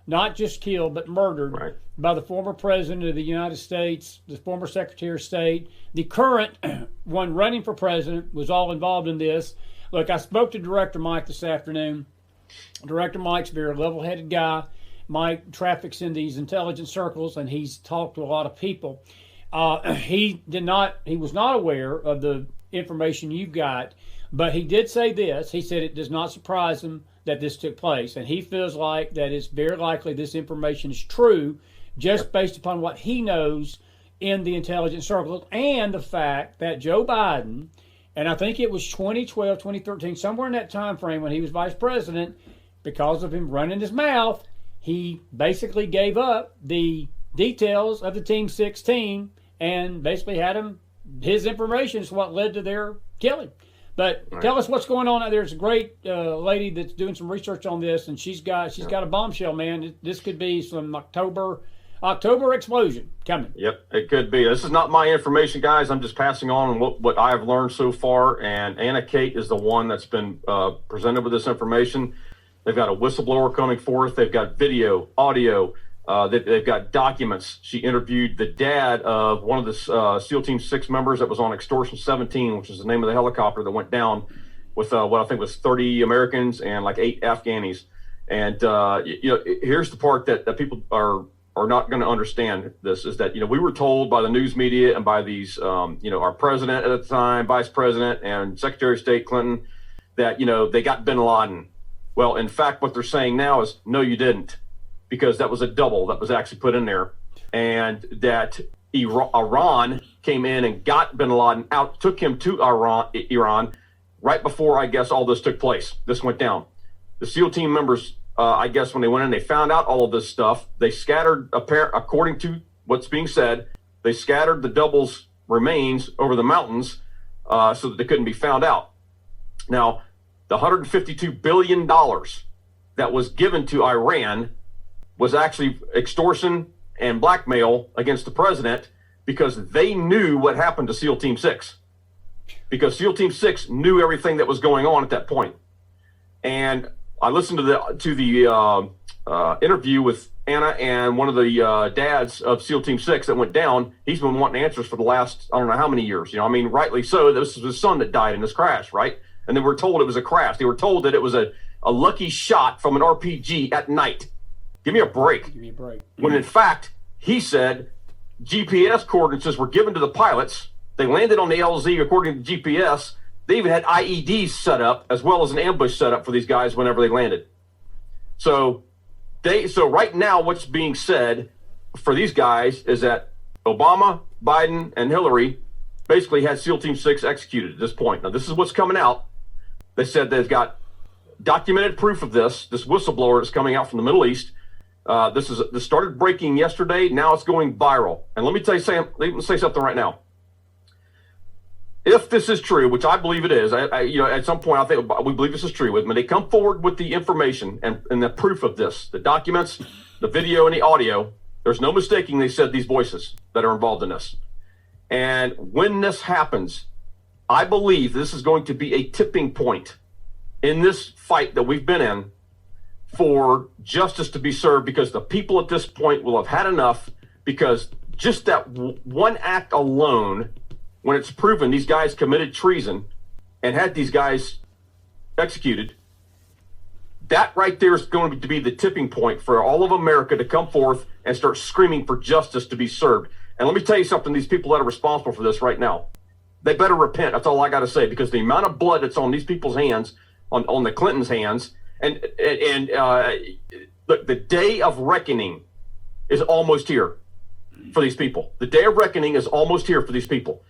not just killed, but murdered Right. by the former president of the United States, the former Secretary of State. The current one running for president was all involved in this. Look, I spoke to Director Mike this afternoon. Director Mike's a very level-headed guy. Mike traffics in these intelligence circles, and he's talked to a lot of people. He was not aware of the information you've got, but he did say this. He said it does not surprise him that this took place, and he feels like that it's very likely this information is true, just based upon what he knows in the intelligence circles, and the fact that Joe Biden, and I think it was 2012, 2013, somewhere in that time frame when he was vice president, because of him running his mouth, he basically gave up the details of the Team 6 team and basically had him, his information is what led to their killing. But Right. Tell us what's going on. There's a great lady that's doing some research on this, and she's got a bombshell, man. This could be some October explosion coming. Yep, it could be. This is not my information, guys. I'm just passing on what I've learned so far. And Anna Kate is the one that's been presented with this information. They've got a whistleblower coming forth. They've got video, audio. They've got documents. She interviewed the dad of one of the SEAL Team 6 members that was on Extortion 17, which is the name of the helicopter that went down with what I think was 30 Americans and like 8 Afghanis. And here's the part that people are not going to understand. This is that we were told by the news media and by these our president at the time, vice president, and Secretary of State Clinton that they got bin Laden. Well, in fact, what they're saying now is no, you didn't, because that was a double that was actually put in there, and that Iran came in and got bin Laden out, took him to Iran right before, I guess, all this took place. This went down. The SEAL team members, I guess, when they went in, they found out all of this stuff. They scattered, according to what's being said, they scattered the double's remains over the mountains so that they couldn't be found out. Now, the $152 billion that was given to Iran was actually extortion and blackmail against the president, because they knew what happened to SEAL Team 6. Because SEAL Team 6 knew everything that was going on at that point. And I listened to the interview with Anna and one of the dads of SEAL Team 6 that went down. He's been wanting answers for the last, I don't know how many years. Rightly so. This was his son that died in this crash, right? And they were told it was a crash. They were told that it was a lucky shot from an RPG at night. Give me a break. Give me a break. When in fact, he said GPS coordinates were given to the pilots. They landed on the LZ according to GPS. They even had IEDs set up, as well as an ambush set up for these guys whenever they landed. So right now what's being said for these guys is that Obama, Biden, and Hillary basically had SEAL Team 6 executed at this point. Now, this is what's coming out. They said they've got documented proof of this whistleblower is coming out from the Middle East. This started breaking yesterday. Now it's going viral. And let me say something right now. If this is true, which I believe it is, at some point I think we believe this is true. When they come forward with the information and the proof of this, the documents, the video, and the audio, there's no mistaking they said these voices that are involved in this. And when this happens, I believe this is going to be a tipping point in this fight that we've been in for justice to be served, because the people at this point will have had enough, because just that one act alone, when it's proven these guys committed treason and had these guys executed, that right there is going to be the tipping point for all of America to come forth and start screaming for justice to be served. And let me tell you something, these people that are responsible for this right now, they better repent. That's all I got to say, because the amount of blood that's on these people's hands, on the Clintons' hands, and look, the day of reckoning is almost here for these people. The day of reckoning is almost here for these people.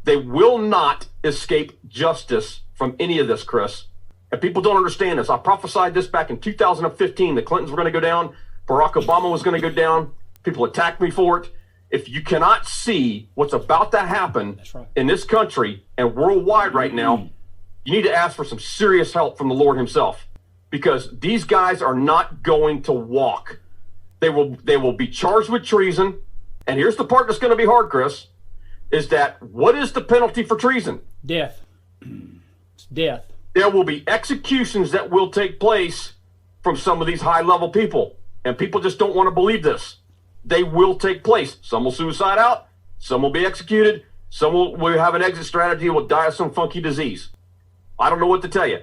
They will not escape justice from any of this, Chris. And people don't understand this. I prophesied this back in 2015. The Clintons were going to go down. Barack Obama was going to go down. People attacked me for it. If you cannot see what's about to happen in this country and worldwide right now, you need to ask for some serious help from the Lord himself, because these guys are not going to walk. They will be charged with treason. And here's the part that's going to be hard, Chris, is that what is the penalty for treason? Death. It's death. There will be executions that will take place from some of these high-level people. and people just don't want to believe this. They will take place. Some will suicide out. Some will be executed. Some will have an exit strategy and will die of some funky disease. I don't know what to tell you.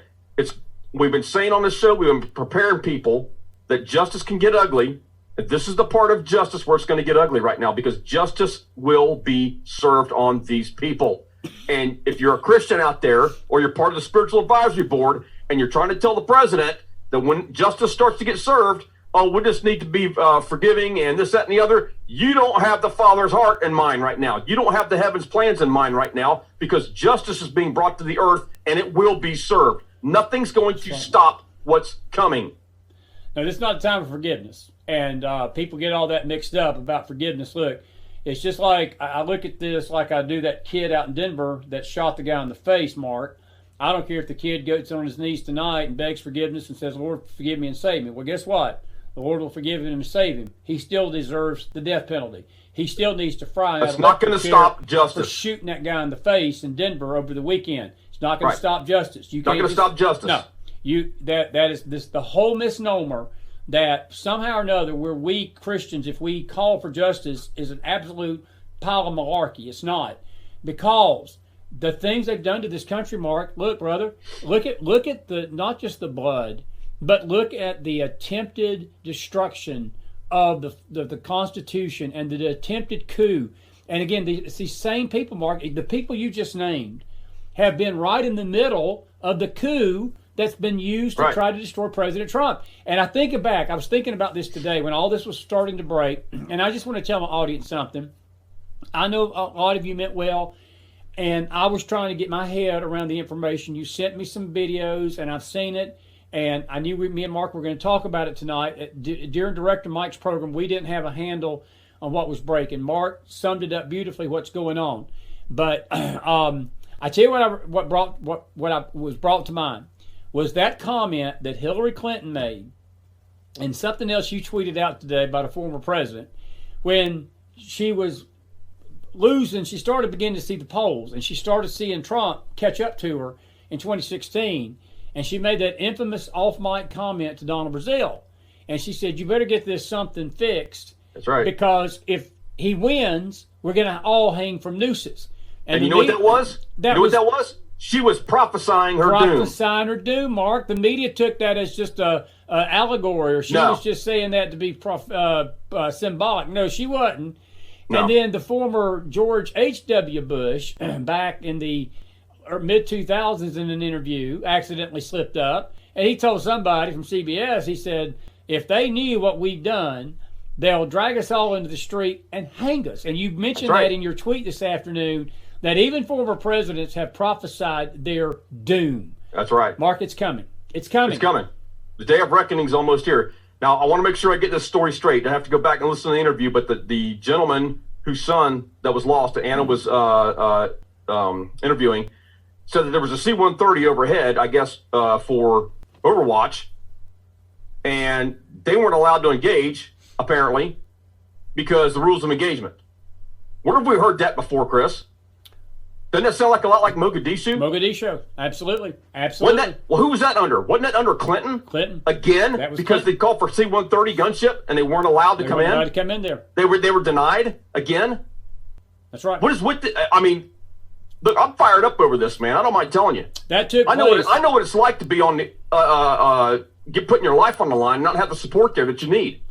We've been saying on this show, we've been preparing people that justice can get ugly. And this is the part of justice where it's going to get ugly right now, because justice will be served on these people. And if you're a Christian out there, or you're part of the spiritual advisory board, and you're trying to tell the president that when justice starts to get served, oh, we just need to be forgiving and this, that, and the other, you don't have the Father's heart in mind right now. You don't have the heaven's plans in mind right now, because justice is being brought to the earth, and it will be served. Nothing's going to stop what's coming. No, this is not a time for forgiveness. And people get all that mixed up about forgiveness. Look, it's just like, I look at this like I do that kid out in Denver that shot the guy in the face, Mark. I don't care if the kid gets on his knees tonight and begs forgiveness and says, Lord, forgive me and save me. Well, guess what? The Lord will forgive him and save him. He still deserves the death penalty. He still needs to fry. That's not going to stop justice. For shooting that guy in the face in Denver over the weekend. It's not going to stop justice. Not going to stop justice. No, that is this the whole misnomer that somehow or another we Christians, if we call for justice, is an absolute pile of malarkey. It's not, because the things they've done to this country, Mark. Look, brother, look at the not just the blood, but look at the attempted destruction of the Constitution and the attempted coup. And again, it's these same people, Mark, the people you just named, have been right in the middle of the coup that's been used to try to destroy President Trump. And I was thinking about this today when all this was starting to break, and I just want to tell my audience something. I know a lot of you meant well, and I was trying to get my head around the information. You sent me some videos, and I've seen it, and I knew me and Mark were going to talk about it tonight. During Director Mike's program, we didn't have a handle on what was breaking. Mark summed it up beautifully, what's going on. But I tell you what was brought to mind was that comment that Hillary Clinton made, and something else you tweeted out today about a former president. When she was losing, she started beginning to see the polls, and she started seeing Trump catch up to her in 2016, and she made that infamous off-mic comment to Donald Brazile, and she said, you better get this something fixed. That's right. Because if he wins, we're going to all hang from nooses. And you know what that was? What that was? She was prophesying her doom. Prophesying her doom, Mark. The media took that as just a allegory, or she was just saying that to be symbolic. No, she wasn't. No. And then the former George H.W. Bush, back in the mid-2000s in an interview, accidentally slipped up. And he told somebody from CBS, he said, if they knew what we've done, they'll drag us all into the street and hang us. And you mentioned that in your tweet this afternoon, that even former presidents have prophesied their doom. That's right. Mark, it's coming. It's coming. It's coming. The day of reckoning is almost here. Now, I want to make sure I get this story straight. I have to go back and listen to the interview, but the gentleman whose son that was lost, that Anna was interviewing, said that there was a C-130 overhead, I guess, for Overwatch, and they weren't allowed to engage, apparently, because the rules of engagement. Where have we heard that before, Chris? Doesn't that sound like a lot like Mogadishu? Mogadishu, absolutely. Absolutely. Who was that under? Wasn't that under Clinton? Clinton. Again? Because they called for C-130 gunship and they weren't allowed to come in? They weren't allowed to come in there. They were denied again? That's right. What is with the, I mean, look, I'm fired up over this, man. I don't mind telling you. That took place. I know what it's like to be on the, putting your life on the line and not have the support there that you need.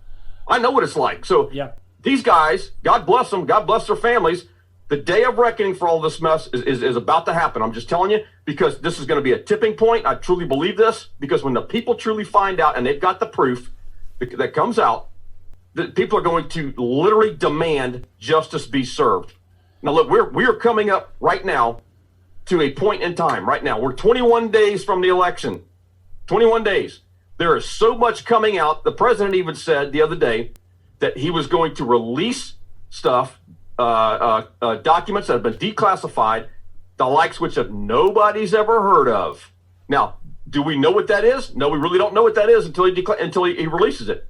I know what it's like. So these guys, God bless them, God bless their families. The day of reckoning for all this mess is about to happen. I'm just telling you, because this is going to be a tipping point. I truly believe this, because when the people truly find out and they've got the proof that comes out, that people are going to literally demand justice be served. Now, look, we are coming up right now to a point in time right now. We're 21 days from the election. 21 days. There is so much coming out. The president even said the other day that he was going to release stuff, documents that have been declassified, the likes which have nobody's ever heard of. Now, do we know what that is? No, we really don't know what that is until he releases it.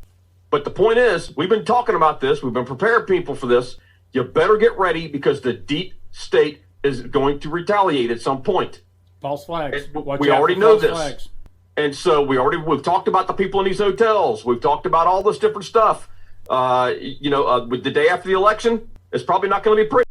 But the point is, we've been talking about this. We've been preparing people for this. You better get ready, because the deep state is going to retaliate at some point. False flags. We already know this. Flags. And so we've talked about the people in these hotels. We've talked about all this different stuff. With the day after the election, it's probably not going to be pretty.